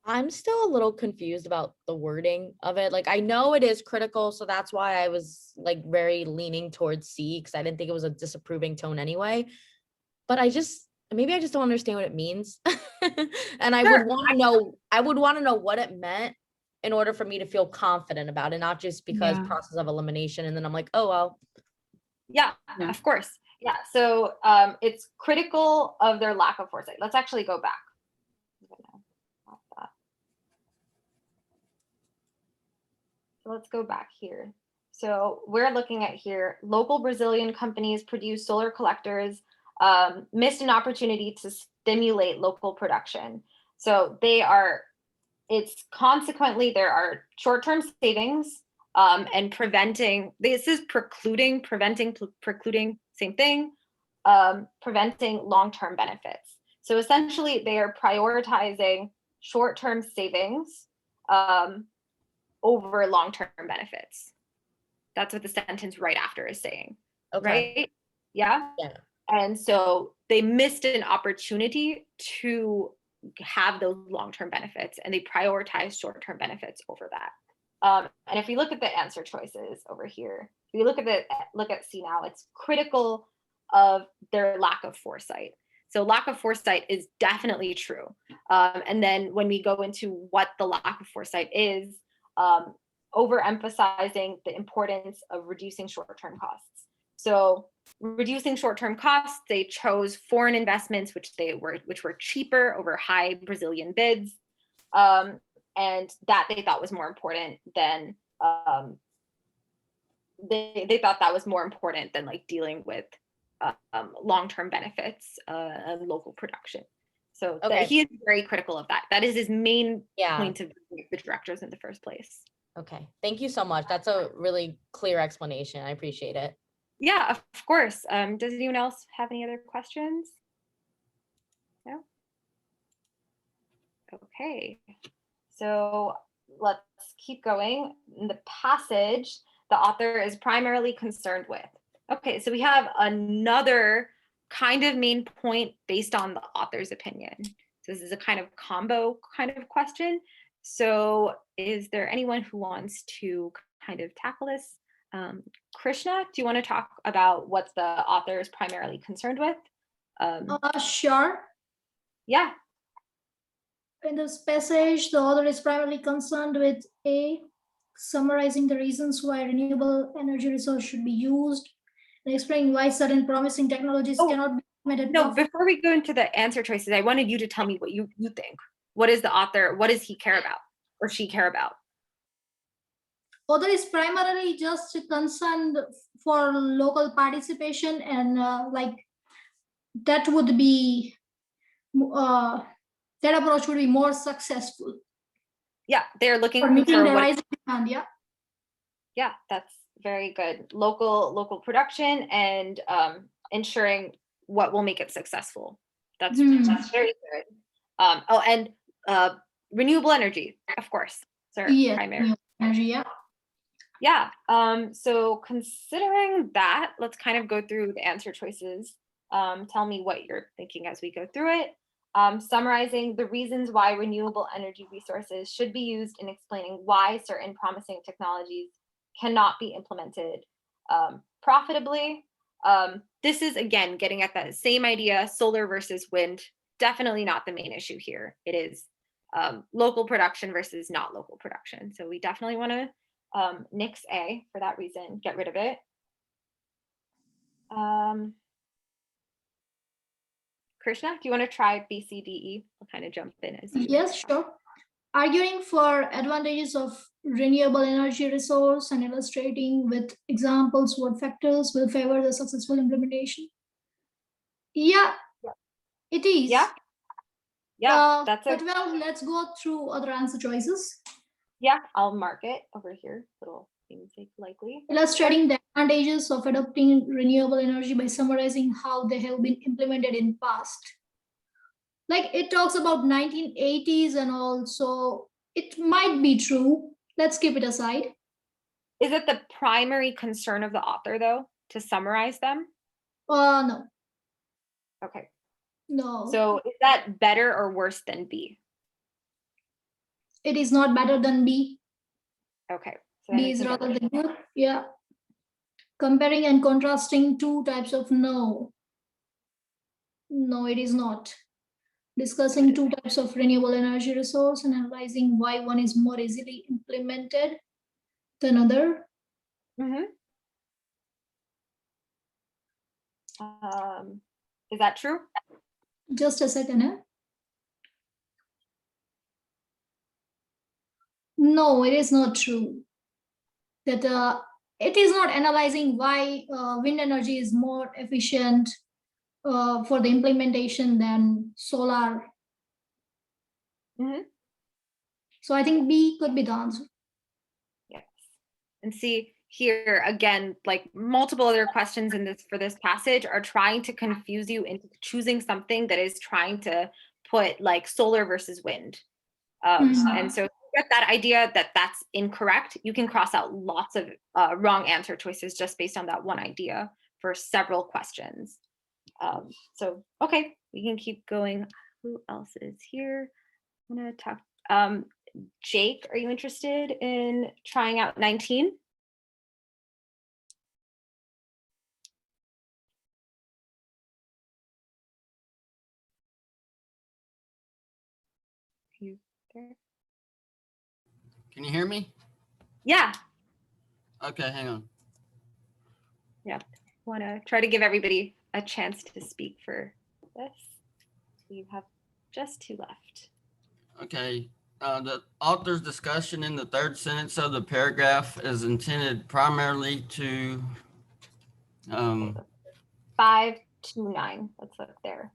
I'm still a little confused about the wording of it. Like, I know it is critical, so that's why I was like very leaning towards C, because I didn't think it was a disapproving tone anyway. But maybe I just don't understand what it means. And I Sure. would want to know what it meant in order for me to feel confident about it, not just because Yeah. process of elimination. And then I'm like, oh, well. Yeah, Yeah. of course. Yeah, so it's critical of their lack of foresight. Let's actually go back. So let's go back here. So we're looking at here, local Brazilian companies produce solar collectors, missed an opportunity to stimulate local production. So it's consequently, there are short-term savings and preventing, precluding, same thing, preventing long-term benefits. So essentially they are prioritizing short-term savings over long-term benefits. That's what the sentence right after is saying, Okay. right? Yeah. Yeah. And so they missed an opportunity to have those long-term benefits, and they prioritize short-term benefits over that. And if we look at the answer choices over here, if we look at C now, it's critical of their lack of foresight. So lack of foresight is definitely true. And then when we go into what the lack of foresight is, overemphasizing the importance of reducing short-term costs. So reducing short-term costs, they chose foreign investments, which were cheaper over high Brazilian bids, and that they thought was more important than they thought that was more important than like dealing with long-term benefits and local production. So Okay. he is very critical of that. That is his main Yeah. point of the directors in the first place. Okay. Thank you so much. That's a really clear explanation. I appreciate it. Yeah, of course. Does anyone else have any other questions? No? Okay. So let's keep going. In the passage, the author is primarily concerned with. Okay, so we have another kind of main point based on the author's opinion. So this is a kind of combo kind of question. So is there anyone who wants to kind of tackle this? Krishna, do you want to talk about what the author is primarily concerned with? Sure. Yeah. In this passage, the author is primarily concerned with A, summarizing the reasons why renewable energy resource should be used, and explaining why certain promising technologies cannot be implemented. No, before we go into the answer choices, I wanted you to tell me what you think. What is the author, what does he care about or she care about? Author is primarily just concerned for local participation, and like that would be that approach would be more successful. Yeah, they're looking for meeting for the what, rising demand. Yeah. yeah, that's very good. Local production and ensuring what will make it successful. That's very good. Oh, and renewable energy, of course. Yes, Primary. energy, yeah. Yeah. So considering that, let's kind of go through the answer choices. Tell me what you're thinking as we go through it. Summarizing the reasons why renewable energy resources should be used and explaining why certain promising technologies cannot be implemented profitably. This is, again, getting at that same idea, solar versus wind. Definitely not the main issue here. It is local production versus not local production. So we definitely want to nix A for that reason, get rid of it. Krishna, do you want to try B, C, D, E? I'll kind of jump in as you. Yes, sure. Arguing for advantages of renewable energy resource and illustrating with examples what factors will favor the successful implementation. Yeah, it is. Yeah. Yeah, that's but well, let's go through other answer choices. Yeah, I'll mark it over here. Little things likely. Illustrating the advantages of adopting renewable energy by summarizing how they have been implemented in past. Like it talks about 1980s and all, so it might be true. Let's keep it aside. Is it the primary concern of the author, though, to summarize them? No. Okay. No. So is that better or worse than B? It is not better than B. Okay. So B is rather than good. Yeah. Comparing and contrasting two types of no. No, it is not. Discussing two types of renewable energy resource and analyzing why one is more easily implemented than other. Is that true? Just a second. No, it is not true. That it is not analyzing why wind energy is more efficient for the implementation than solar. So I think B could be the answer. Yes. And see here again, like multiple other questions in this for this passage are trying to confuse you into choosing something that is trying to put like solar versus wind. And so if you get that idea that that's incorrect, you can cross out lots of wrong answer choices just based on that one idea for several questions. So, okay, we can keep going. Who else is here? I'm gonna talk. Jake, are you interested in trying out 19? You there? Can you hear me? Yeah. Okay, hang on. Yeah, want to try to give everybody a chance to speak for this. We have just 2 left. Okay, the author's discussion in the third sentence of the paragraph is intended primarily to 5 to 9. Let's look there.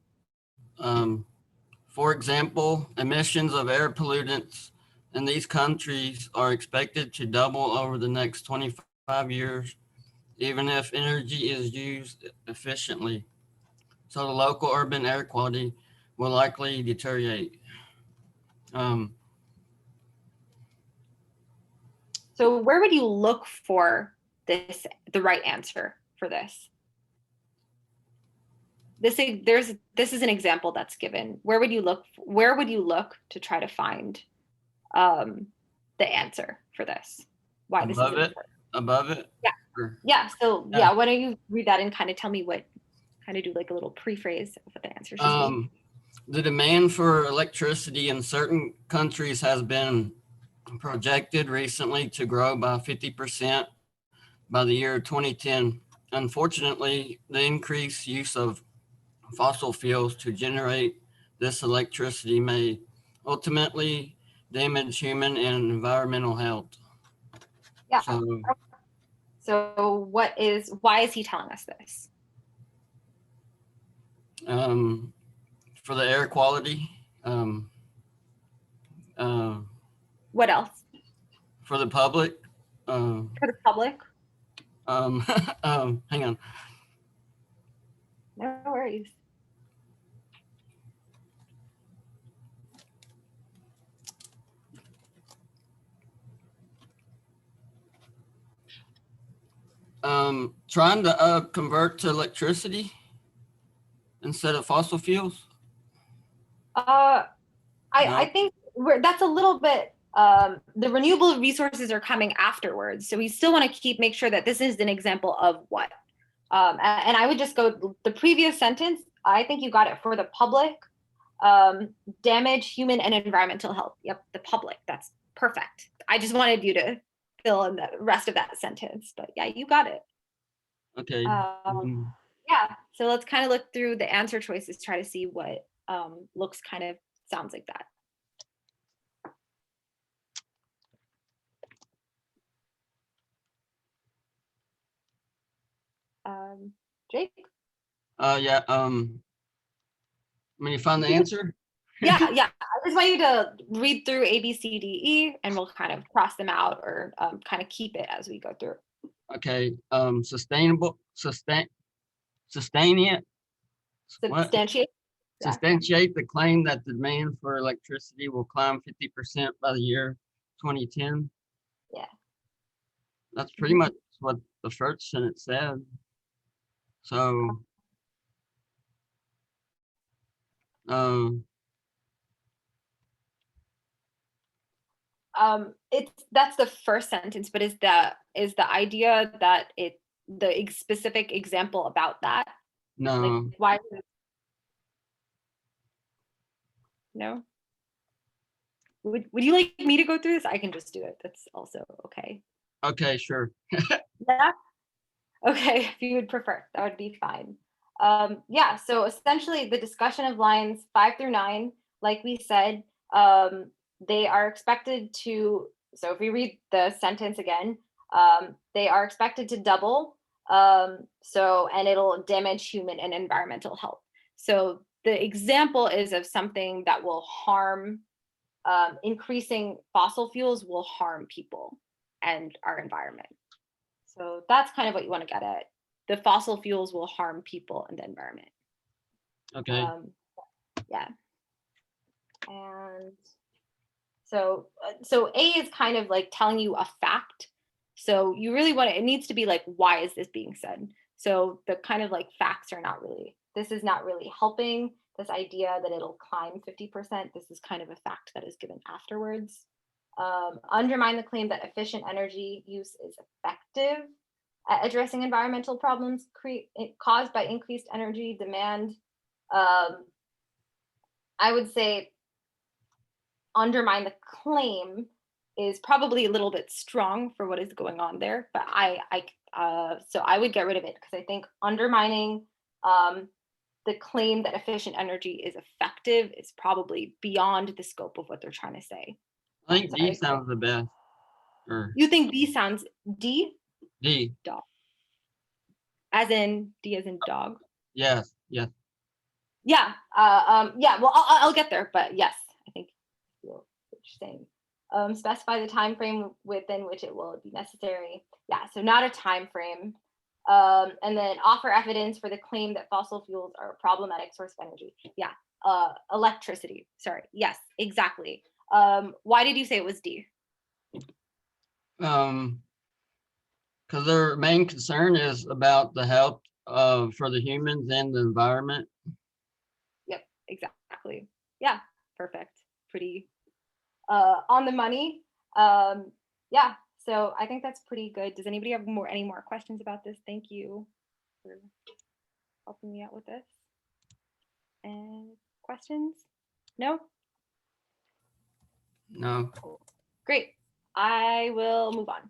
For example, emissions of air pollutants in these countries are expected to double over the next 25 years, even if energy is used efficiently. So the local urban air quality will likely deteriorate. So where would you look for the right answer for this. This is an example that's given. Where would you look to try to find the answer for this? Why this is Above it? important? Above it? Yeah. Or- Yeah. So Yeah. yeah, why don't you read that and kind of tell me kind of do like a little prephrase of what the answer should be. The demand for electricity in certain countries has been projected recently to grow by 50% by the year 2010. Unfortunately, the increased use of fossil fuels to generate this electricity may ultimately damage human and environmental health. Yeah. So, So why is he telling us this? for the air quality, What else? for the public, For the public? hang on. No worries. Trying to convert to electricity instead of fossil fuels. I think that's a little bit, the renewable resources are coming afterwards. So we still want to make sure that this is an example of what. And I would just go the previous sentence. I think you got it for the public, damage human and environmental health. Yep, the public. That's perfect. I just wanted you to fill in the rest of that sentence, but yeah, you got it. Okay. Yeah, so let's kind of look through the answer choices, try to see what looks kind of sounds like that. Jake? Yeah. When you find the answer? Yeah. I just want you to read through A, B, C, D, E, and we'll kind of cross them out or kind of keep it as we go through. Okay. Sustain it. What? Substantiate. Yeah. Substantiate the claim that the demand for electricity will climb 50% by the year 2010. Yeah. That's pretty much what the first sentence said. So, That's the first sentence, but is the idea that the specific example about that? no. Like why? No. Would you like me to go through this? I can just do it. That's also okay. Okay, sure. Yeah. Okay, if you would prefer, that would be fine. Yeah, so essentially the discussion of lines 5 through 9, like we said, they are expected to, so if we read the sentence again, they are expected to double, and it'll damage human and environmental health. So the example is of something that will harm, increasing fossil fuels will harm people and our environment. So that's kind of what you want to get at. The fossil fuels will harm people and the environment. Okay. Yeah. And so A is kind of like telling you a fact. So you really want it needs to be like, why is this being said? So the kind of like facts are not really, this is not really helping this idea that it'll climb 50%. This is kind of a fact that is given afterwards. Undermine the claim that efficient energy use is effective at addressing environmental problems caused by increased energy demand. I would say undermine the claim is probably a little bit strong for what is going on there, but so I would get rid of it because I think undermining the claim that efficient energy is effective is probably beyond the scope of what they're trying to say. I think D sounds the best. Or You think B sounds D? D. Dog. As in D as in dog? Yes. Yeah. Yeah. Well, I'll get there, but yes, I think what you're saying. Specify the time frame within which it will be necessary. Yeah, so not a time frame. And then offer evidence for the claim that fossil fuels are a problematic source of energy. Yeah. Electricity. Sorry. Yes, exactly. Why did you say it was D? because their main concern is about the health for the humans and the environment. Yep, exactly. Yeah, perfect. Pretty on the money. Yeah, so I think that's pretty good. Does anybody have any more questions about this? Thank you for helping me out with this. And questions? No? No. Great. I will move on.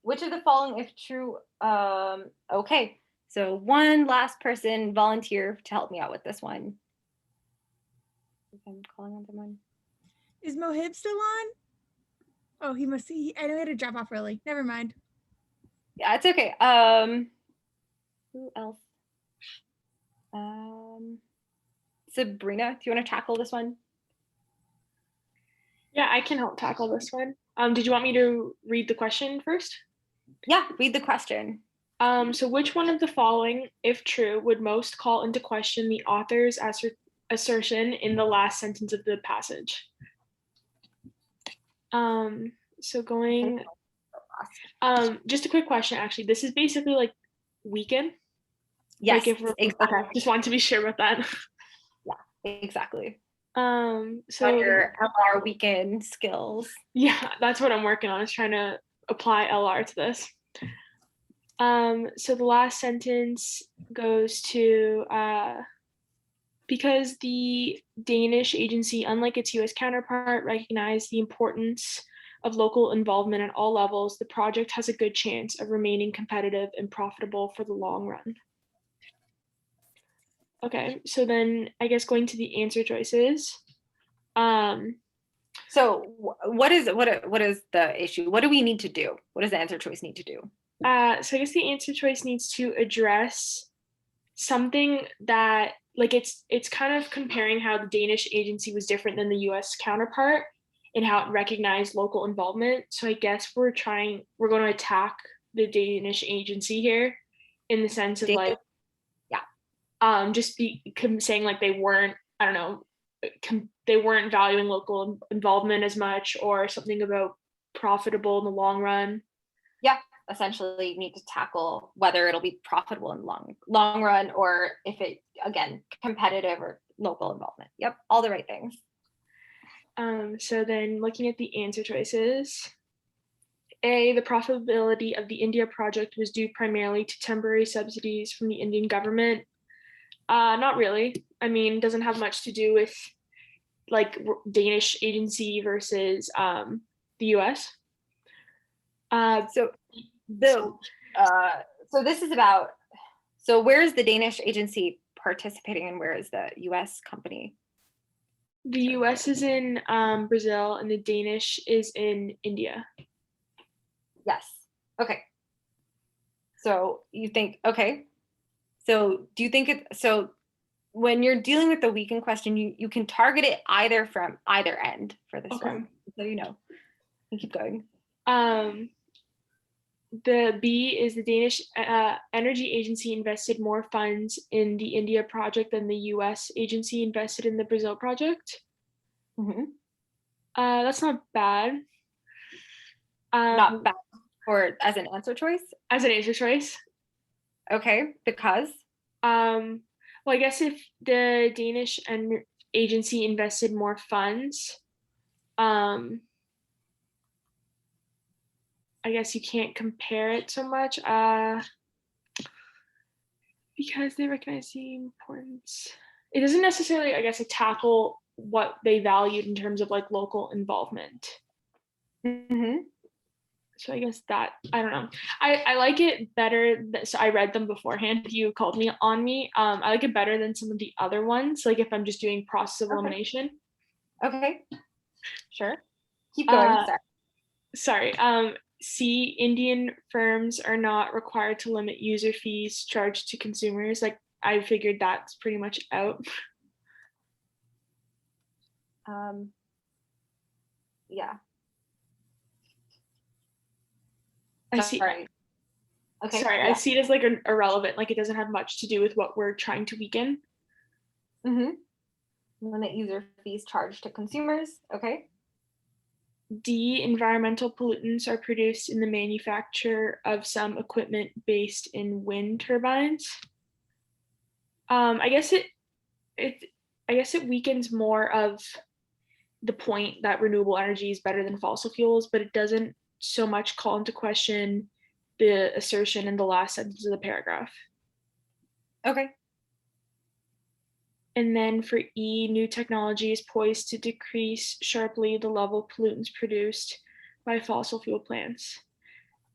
Which of the following, if true, okay. So one last person volunteer to help me out with this one. I'm calling on someone. Is Mohib still on? Oh, he must see. I know he had to drop off early. Never mind. Yeah, it's okay. Who else? Sabrina, do you want to tackle this one? Yeah, I can help tackle this one. Did you want me to read the question first? Yeah, read the question. So which one of the following, if true, would most call into question the author's assertion in the last sentence of the passage? So going, just a quick question, actually. This is basically like weekend. Yes, like if we're, exactly. Okay, just wanted to be sure about that. Yeah, exactly. So your LR weekend skills. Yeah, that's what I'm working on, is trying to apply LR to this. So the last sentence goes to, because the Danish agency, unlike its US counterpart, recognized the importance of local involvement at all levels, the project has a good chance of remaining competitive and profitable for the long run. Okay, so then I guess going to the answer choices. So what is the issue? What do we need to do? What does the answer choice need to do? So I guess the answer choice needs to address something that, like, it's kind of comparing how the Danish agency was different than the US counterpart and how it recognized local involvement. So I guess we're going to attack the Danish agency here in the sense of like, yeah, just saying like they weren't, I don't know, they weren't valuing local involvement as much, or something about profitable in the long run. Yeah, essentially you need to tackle whether it'll be profitable in long run, or if it, again, competitive or local involvement. Yep, all the right things. So then looking at the answer choices, A, the profitability of the India project was due primarily to temporary subsidies from the Indian government. Not really. I mean, it doesn't have much to do with like Danish agency versus the US. So this is about, so where is the Danish agency participating and where is the US company? The US is in Brazil and the Danish is in India. Yes. Okay. So you think, okay. So do you think so when you're dealing with the weekend question, you can target it either from either end for this one. So you know. You keep going. The B is the Danish energy agency invested more funds in the India project than the US agency invested in the Brazil project. Mm-hmm. That's not bad. Not bad. Or as an answer choice? As an answer choice. Okay, because? Well, I guess if the Danish agency invested more funds, I guess you can't compare it so much because they recognize the importance. It doesn't necessarily, I guess, tackle what they valued in terms of like local involvement. Mm-hmm. So I guess that, I don't know. I like it better. So I read them beforehand. You called me on me. I like it better than some of the other ones. Like if I'm just doing process of elimination. Okay. Sure. Keep going. Sorry. C, Indian firms are not required to limit user fees charged to consumers. Like I figured that's pretty much out. Yeah. I see. Sorry. Okay. Sorry, yeah. I see it as like irrelevant. Like it doesn't have much to do with what we're trying to weaken. Mm-hmm. Limit user fees charged to consumers. Okay. D, environmental pollutants are produced in the manufacture of some equipment based in wind turbines. I guess it weakens more of the point that renewable energy is better than fossil fuels, but it doesn't so much call into question the assertion in the last sentence of the paragraph. Okay. And then for E, new technology is poised to decrease sharply the level of pollutants produced by fossil fuel plants.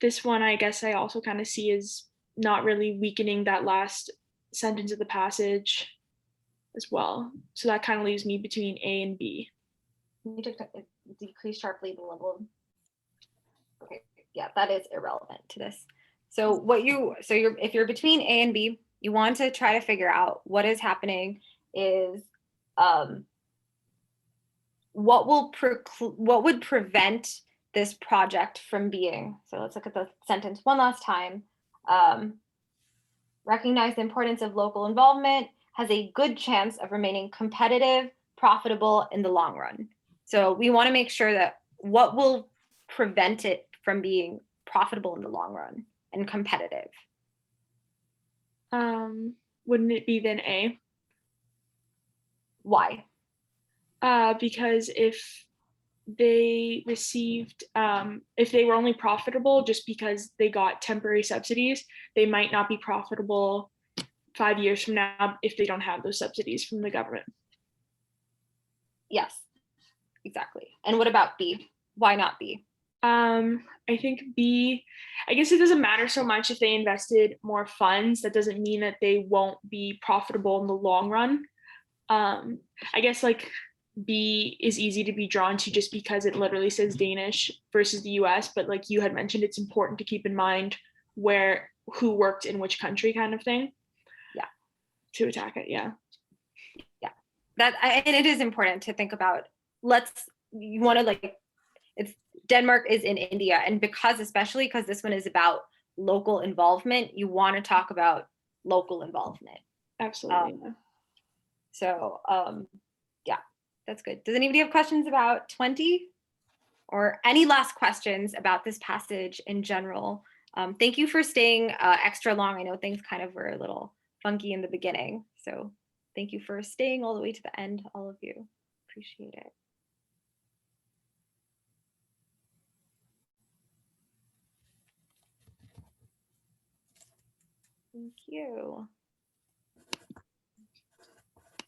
This one, I guess I also kind of see as not really weakening that last sentence of the passage as well. So that kind of leaves me between A and B. You took decrease sharply the level of, okay, yeah, that is irrelevant to this. So if you're between A and B, you want to try to figure out what is happening is what would prevent this project from being, so let's look at the sentence one last time. Recognize the importance of local involvement, has a good chance of remaining competitive, profitable in the long run. So we want to make sure that what will prevent it from being profitable in the long run and competitive. Wouldn't it be then A? Why? Because if they received, if they were only profitable just because they got temporary subsidies, they might not be profitable 5 years from now if they don't have those subsidies from the government. Yes, exactly. And what about B? Why not B? I think B, I guess it doesn't matter so much if they invested more funds. That doesn't mean that they won't be profitable in the long run. I guess like B is easy to be drawn to just because it literally says Danish versus the US, but like you had mentioned, it's important to keep in mind who worked in which country kind of thing. Yeah. To attack it, yeah. Yeah. And it is important to think about, it's Denmark is in India, and especially because this one is about local involvement, you want to talk about local involvement. Absolutely. Yeah, that's good. Does anybody have questions about 20 or any last questions about this passage in general? Thank you for staying extra long. I know things kind of were a little funky in the beginning, so thank you for staying all the way to the end, all of you. Appreciate it. Thank you.